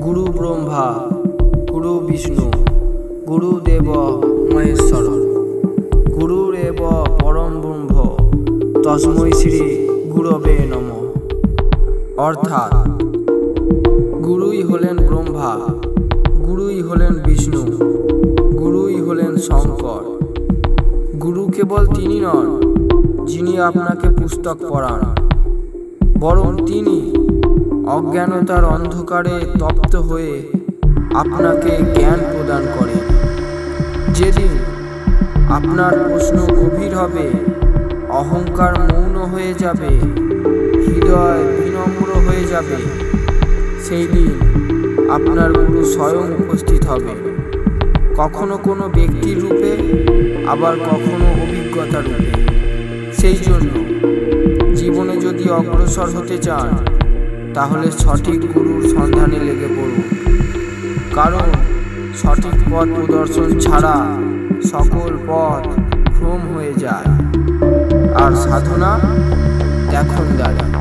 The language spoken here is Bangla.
গুরু ব্রহ্মা গুরু বিষ্ণু গুরুদেব মহেশ্বর গুরুরেব পরম ব্রহ্ম তস্मै শ্রী গুরবে নমঃ। অর্থাৎ গুরুই হলেন ব্রহ্মা, গুরুই হলেন বিষ্ণু, গুরুই হলেন শঙ্কর। গুরু কেবল তিনি নন যিনি আপনাকে পুস্তক পড়ান, বরং তিনি অজ্ঞানতার অন্ধকারে তপ্ত হয়ে আপনাকে জ্ঞান প্রদান করেন। যেদিন আপনার প্রশ্ন গভীর হবে, অহংকার মৌন হয়ে যাবে, হৃদয় বিনম্র হয়ে যাবে, সেই দিন আপনার গুরু স্বয়ং উপস্থিত হবে, কখনো কোনো ব্যক্তির রূপে, আবার কখনো অভিজ্ঞতা রূপে। সেই জন্য জীবনে যদি অগ্রসর হতে চান, তাহলে সঠিক গুরুর সন্ধানে লেগে পড়ুন, কারণ সঠিক পথ প্রদর্শন ছাড়া সকল পথ ভ্রম হয়ে যায়, আর সাধনা এখন দাঁড়ায়।